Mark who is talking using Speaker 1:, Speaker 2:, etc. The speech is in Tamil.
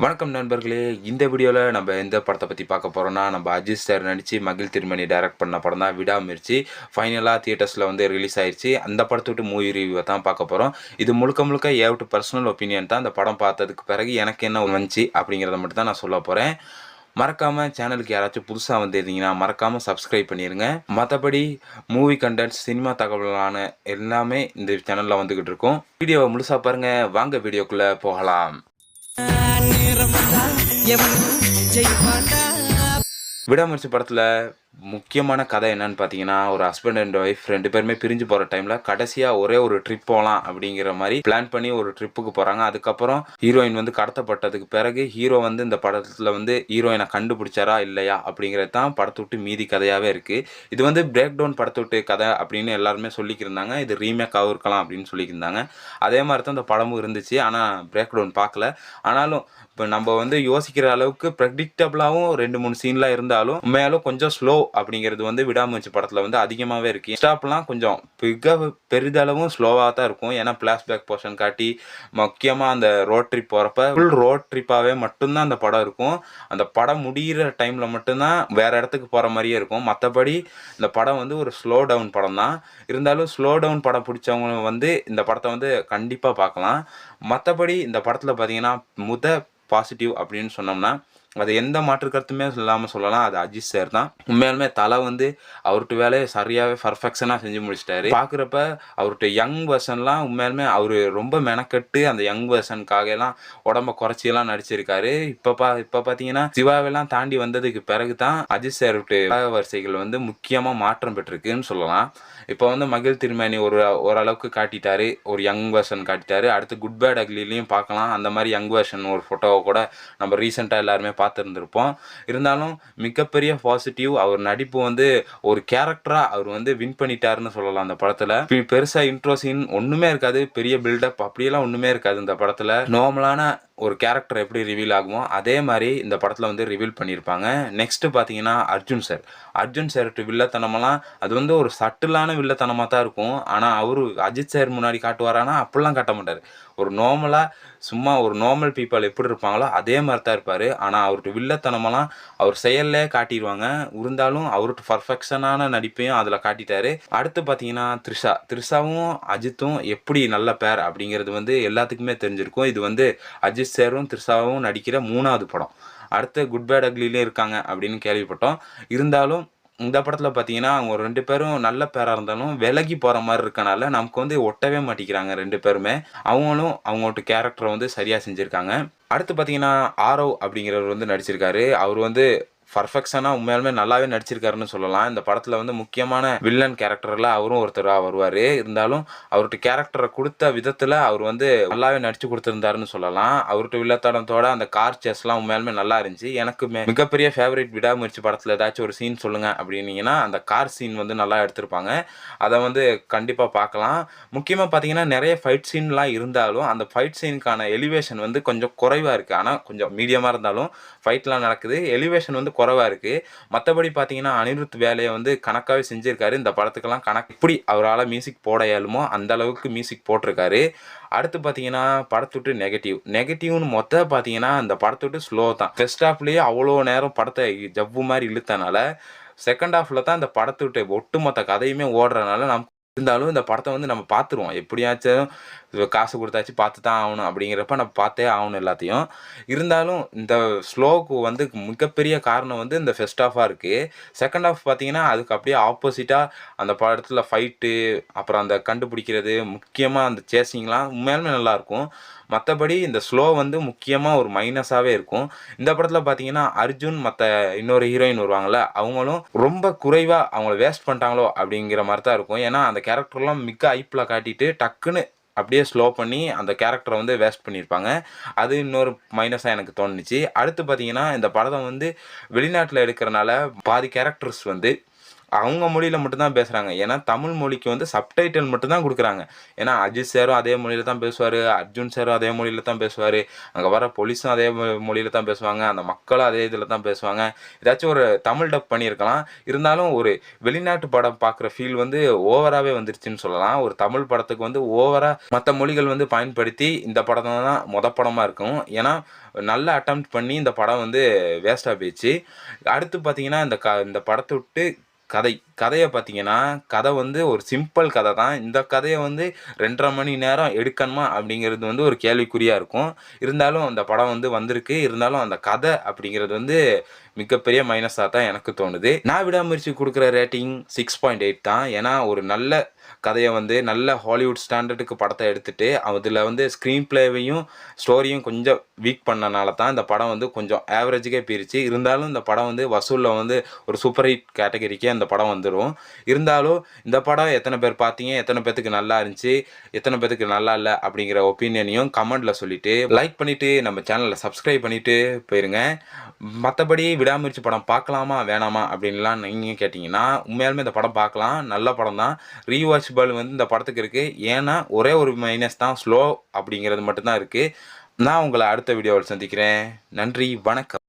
Speaker 1: வணக்கம் நண்பர்களே. இந்த வீடியோவில் நம்ம எந்த படத்தை பற்றி பார்க்க போகிறோம்னா, நம்ம அஜித் சார் நடித்து மகிழ் திருமணி டைரக்ட் பண்ண படம் தான் விடாமுயற்சி. ஃபைனலாக தியேட்டர்ஸில் ரிலீஸ் ஆயிடுச்சு. அந்த படத்தை விட்டு மூவி ரிவ்யூவை தான் பார்க்க போகிறோம். இது முழுக்க முழுக்க ஏவ் டு பர்சனல் ஒப்பீனியன் தான். அந்த படம் பார்த்ததுக்கு பிறகு எனக்கு என்ன வந்துச்சு அப்படிங்கிறத மட்டும் தான் நான் சொல்ல போகிறேன். மறக்காமல் சேனலுக்கு யாராச்சும் புதுசாக வந்திருந்தீங்கன்னா மறக்காமல் சப்ஸ்கிரைப் பண்ணிடுங்க. மற்றபடி மூவி கண்டென்ட்ஸ், சினிமா தகவலான எல்லாமே இந்த சேனலில் வந்துக்கிட்டு இருக்கும். வீடியோவை முழுசாக பாருங்கள். வாங்க வீடியோக்குள்ளே போகலாம். விடாமுயற்சி படத்தில் முக்கியமான கதை என்னன்னு பார்த்தீங்கன்னா, ஒரு ஹஸ்பண்ட் அண்ட் ஒய்ஃப் 2 பேருமே பிரிஞ்சு போகிற டைமில் கடைசியாக ஒரே ஒரு ட்ரிப் போகலாம் அப்படிங்கிற மாதிரி பிளான் பண்ணி ஒரு ட்ரிப்புக்கு போகிறாங்க. அதுக்கப்புறம் ஹீரோயின் கடத்தப்பட்டதுக்கு பிறகு ஹீரோ இந்த படத்தில் ஹீரோயினை கண்டுபிடிச்சாரா இல்லையா அப்படிங்கிறது தான் படத்தை விட்டு மீதி கதையாகவே இருக்குது. இது பிரேக் டவுன் படத்தை விட்டு கதை அப்படின்னு எல்லாருமே சொல்லிக்கிருந்தாங்க. இது ரீமேக்காகவும் இருக்கலாம் அப்படின்னு சொல்லியிருந்தாங்க. அதே மாதிரி தான் இந்த படமும் இருந்துச்சு. ஆனால் பிரேக் டவுன் பார்க்கல. ஆனாலும் இப்போ நம்ம யோசிக்கிற அளவுக்கு ப்ரெடிக்டபிளாகவும் 2-3 சீன்லாம் இருந்தாலும் உண்மையாலும் கொஞ்சம் ஸ்லோ அப்படிங்கிறது விடாமுயற்சி படத்தில் அதிகமாகவே இருக்குது. ஸ்டாப்லாம் கொஞ்சம் பெரிதளவும் ஸ்லோவாக தான் இருக்கும். ஏன்னா ஃப்ளாஷ்பேக் போர்ஷன் காட்டி முக்கியமாக அந்த ரோட் ட்ரிப் போகிறப்ப ஃபுல் ரோட் ட்ரிப்பாகவே மட்டும்தான் அந்த படம் இருக்கும். அந்த படம் முடிகிற டைமில் மட்டும்தான் வேறு இடத்துக்கு போகிற மாதிரியே இருக்கும். மற்றபடி இந்த படம் ஒரு ஸ்லோ டவுன் படம் தான். இருந்தாலும் ஸ்லோ டவுன் படம் பிடிச்சவங்க இந்த படத்தை கண்டிப்பாக பார்க்கலாம். மற்றபடி இந்த படத்தில் பார்த்தீங்கன்னா பாசிட்டிவ் அப்படின்னு சொன்னோம்னா அது எந்த மாற்று கருத்துமே இல்லாமல் சொல்லலாம். அது அஜித் சார் தான். உண்மையாலுமே தலை அவர்கிட்ட வேலையை சரியாகவே பர்ஃபெக்ஷனாக செஞ்சு முடிச்சிட்டாரு. பார்க்குறப்ப அவர்கிட்ட யங் வெர்ஷன்லாம் உண்மையாலுமே அவர் ரொம்ப மெனக்கட்டு அந்த யங் வெர்ஷனுக்காக எல்லாம் உடம்ப குறைச்சியெல்லாம் நடிச்சிருக்காரு. இப்போ பார்த்தீங்கன்னா சிவாவெல்லாம் தாண்டி வந்ததுக்கு பிறகு தான் அஜித் சார்கிட்ட வரிசைகள் முக்கியமாக மாற்றம் பெற்றிருக்குன்னு சொல்லலாம். இப்போ மகிழ் திருமேனி ஓரளவுக்கு காட்டிட்டாரு. ஒரு யங் வெர்ஷன் காட்டிட்டாரு. அடுத்து குட் பேட் அக்லிலையும் பார்க்கலாம். அந்த மாதிரி யங் வெர்ஷன் ஒரு ஃபோட்டோவை கூட நம்ம ரீசெண்டாக எல்லாருமே பார்த்துருந்துருப்போம். இருந்தாலும் மிகப்பெரிய பாசிட்டிவ் அவர் நடிப்பு ஒரு கேரக்டராக அவர் வின் பண்ணிட்டாருன்னு சொல்லலாம். அந்த படத்தில் பெருசாக இன்ட்ரோ சீன் ஒன்றுமே இருக்காது. பெரிய பில்டப் அப்படியெல்லாம் ஒன்றுமே இருக்காது. இந்த படத்தில் நார்மலான ஒரு கேரக்டர் எப்படி ரிவீல் ஆகுமோ அதே மாதிரி இந்த படத்தில் ரிவீல் பண்ணியிருப்பாங்க. நெக்ஸ்ட்டு பார்த்தீங்கன்னா அர்ஜுன் சார் வில்லத்தனமெல்லாம் அது ஒரு சட்டிலான வில்லத்தனமாக தான் இருக்கும். ஆனால் அவர் அஜித் சார் முன்னாடி காட்டுவாரானா அப்படிலாம் காட்ட மாட்டார். ஒரு சும்மா ஒரு நார்மல் பீப்புள் எப்படி இருப்பாங்களோ அதே மாதிரி தான் இருப்பார். ஆனால் அவர்கிட்ட வில்லத்தனமெல்லாம் அவர் செயல்லே காட்டிடுவாங்க. இருந்தாலும் அவர்கிட்ட பர்ஃபெக்ஷனான நடிப்பையும் அதில் காட்டிட்டாரு. அடுத்து பார்த்தீங்கன்னா த்ரிஷாவும் அஜித்தும் எப்படி நல்ல பேர் அப்படிங்கிறது எல்லாத்துக்குமே தெரிஞ்சிருக்கும். இது அஜித் சாரும் த்ரிஷாவும் நடிக்கிற 3வது படம். அடுத்து குட் பேட் அக்லிலையும் இருக்காங்க அப்படின்னு கேள்விப்பட்டோம். இருந்தாலும் இந்த படத்தில் பார்த்தீங்கன்னா அவங்க 2 பேரும் நல்ல பேராக இருந்தாலும் விலகி போகிற மாதிரி இருக்கனால நமக்கு ஒட்டவே மாட்டிக்கிறாங்க 2 பேருமே. அவங்களும் அவங்கள்ட்ட கேரக்டரை சரியாக செஞ்சுருக்காங்க. அடுத்து பார்த்தீங்கன்னா ஆரவ் அப்படிங்கிறவர் நடிச்சிருக்காரு. அவர் பர்ஃபெக்ஷனாக உண்மையாலுமே நல்லாவே நடிச்சிருக்காருன்னு சொல்லலாம். இந்த படத்தில் முக்கியமான வில்லன் கேரக்டரில் அவரும் ஒருத்தராக வருவார். இருந்தாலும் அவர்கிட்ட கேரக்டரை கொடுத்த விதத்தில் அவர் நல்லாவே நடிச்சு கொடுத்துருந்தாருன்னு சொல்லலாம். அவர்கிட்ட வில்லத்தனத்தோட அந்த கார் சேஸ்லாம் உண்மையாலுமே நல்லா இருந்துச்சு. எனக்கு மிகப்பெரிய ஃபேவரட் விடாமுயற்சி படத்தில் ஏதாச்சும் ஒரு சீன் சொல்லுங்கள் அப்படின்னீங்கன்னா அந்த கார் சீன் நல்லா எடுத்திருப்பாங்க. அதை கண்டிப்பாக பார்க்கலாம். முக்கியமாக பார்த்தீங்கன்னா நிறைய ஃபைட் சீன்லாம் இருந்தாலும் அந்த ஃபைட் சீனுக்கான எலிவேஷன் கொஞ்சம் குறைவாக இருக்குது. ஆனால் கொஞ்சம் மீடியமாக இருந்தாலும் ஃபைட்லாம் நடக்குது. எலிவேஷன் குறைவாக இருக்குது. மற்றபடி பார்த்தீங்கன்னா அனிருத் வேலையை கணக்காகவே செஞ்சுருக்காரு. இந்த படத்துக்கெல்லாம் இப்படி அவரால் மியூசிக் போட இயலுமோ அந்த அளவுக்கு மியூசிக் போட்டிருக்காரு. அடுத்து பார்த்தீங்கன்னா படத்துட்டு நெகட்டிவ்னு பார்த்தீங்கன்னா இந்த படத்துட்டு ஸ்லோ தான். ஃபர்ஸ்ட் ஹாஃப்லேயே அவ்வளோ நேரம் படத்தை ஜவ்வு மாதிரி இழுத்தனால செகண்ட் ஹாஃபில் தான் இந்த படத்துட்டு ஒட்டுமொத்த கதையுமே ஓடுறதுனால இருந்தாலும் இந்த படத்தை நம்ம பார்த்துருவோம். எப்படியாச்சும் காசு கொடுத்தாச்சு பார்த்து தான் ஆகணும் அப்படிங்கிறப்ப நம்ம பார்த்தே ஆகணும் எல்லாத்தையும். இருந்தாலும் இந்த ஸ்லோவுக்கு மிகப்பெரிய காரணம் இந்த ஃபர்ஸ்ட் ஹாஃபாக இருக்குது. செகண்ட் ஹாஃப் பார்த்தீங்கன்னா அதுக்கு அப்படியே ஆப்போசிட்டாக அந்த படத்தில் ஃபைட்டு அப்புறம் அந்த கண்டுபிடிக்கிறது முக்கியமாக அந்த சேசிங்லாம் உண்மையாலுமே நல்லாயிருக்கும். மற்றபடி இந்த ஸ்லோ முக்கியமாக ஒரு மைனஸாகவே இருக்கும். இந்த படத்தில் பார்த்தீங்கன்னா அர்ஜுன் மற்ற இன்னொரு ஹீரோயின் வருவாங்கள்ல அவங்களும் ரொம்ப குறைவாக அவங்கள வேஸ்ட் பண்ணிட்டாங்களோ அப்படிங்கிற மாதிரி தான் இருக்கும். ஏன்னா அந்த கேரக்டர்லாம் மிக ஐப்பில் காட்டிட்டு டக்குன்னு அப்படியே ஸ்லோ பண்ணி அந்த கேரக்டரை வேஸ்ட் பண்ணியிருப்பாங்க. அது இன்னொரு மைனஸாக எனக்கு தோணுச்சு. அடுத்து பார்த்தீங்கன்னா இந்த படத்தை வெளிநாட்டில் எடுக்கிறனால பாதி கேரக்டர்ஸ் அவங்க மொழியில மட்டும் தான் பேசுறாங்க. ஏன்னா தமிழ் மொழிக்கு வந்து சப்டைட்டில் மட்டும் தான் குடுக்குறாங்க. ஏன்னா அஜித் சாரும் அதே மொழியில தான் பேசுவாரு. அர்ஜுன் சாரும் அதே மொழியில தான் பேசுவாரு. அங்க வர போலீஸும் அதே மொழியில தான் பேசுவாங்க. அந்த மக்களும் அதே இதில தான் பேசுவாங்க. ஏதாச்சும் ஒரு தமிழ் டப் பண்ணியிருக்கலாம். இருந்தாலும் ஒரு வெளிநாட்டு படம் பார்க்குற ஃபீல் வந்து ஓவராவே வந்துருச்சுன்னு சொல்லலாம். ஒரு தமிழ் படத்துக்கு வந்து ஓவரா மத்த மொழிகள் வந்து பயன்படுத்தி இந்த படம் தான் படமா இருக்கும். ஏன்னா நல்ல அட்டெம்ப்ட் பண்ணி இந்த படம் வந்து வேஸ்ட்டா போயிருச்சு. அடுத்து பார்த்தீங்கன்னா, இந்த படத்த விட்டு கதைய பார்த்தீங்கன்னா, கதை வந்து ஒரு சிம்பிள் கதை தான். இந்த கதைய வந்து 2 1/2 மணி நேரம் எடுக்கணுமா? அப்படிங்கிறது வந்து ஒரு கேள்விக்குறியா இருக்கும். இருந்தாலும் அந்த படம் வந்து வந்திருக்கு. இருந்தாலும் அந்த கதை அப்படிங்கிறது வந்து மிகப்பெரிய மைனஸா தான் எனக்கு தோணுது. நான் விடாமுயற்சி குடுக்குற ரேட்டிங் 6.8 தான். ஏன்னா, ஒரு நல்ல கதைய வந்து நல்ல ஹாலிவுட் ஸ்டாண்டர்டுக்கு படத்த எடுத்துட்டு, அதில வந்து ஸ்க்ரீன் பிளேவையும், ஸ்டோரியும் கொஞ்சம் வீக் பண்ணனால தான் இந்த படம் வந்து கொஞ்சம் ஆவரேஜுக்கே போயிருச்சு. இருந்தாலும் இந்த படம் வந்து வசூல்ல வந்து ஒரு சூப்பர் ஹிட் கேட்டகரிக்கே அந்த படம் வந்துரும். இருந்தாலும் இந்த படம் எத்தன பேர் பார்த்தீங்க? எத்தன பேத்துக்கு நல்லா இருந்துச்சு? எத்தன பேத்துக்கு நல்லா இல்ல? அப்படிங்கிற ஒப்பீனியனையும் கமெண்ட்ல சொல்லிட்டு, லைக் பண்ணிட்டு, நம்ம சேனல சப்ஸ்கிரைப் பண்ணிட்டு போயிருங்க. மத்தபடி விடாமுயற்சி படம் பார்க்கலாமா? வேணாமா? அப்படின்லாம் நீங்க கேட்டீங்கன்னா, உண்மையாலுமே இந்த படம் பார்க்கலாம். நல்ல படம் தான். ரீவாச்சபிள் வந்து இந்த படத்துக்கு இருக்கு. ஏன்னா, ஒரே ஒரு மைனஸ் தான் ஸ்லோ அப்படிங்கிறது மட்டும் தான் இருக்கு. நான் உங்கள அடுத்த வீடியோவில் சந்திக்கிறேன். நன்றி, வணக்கம்.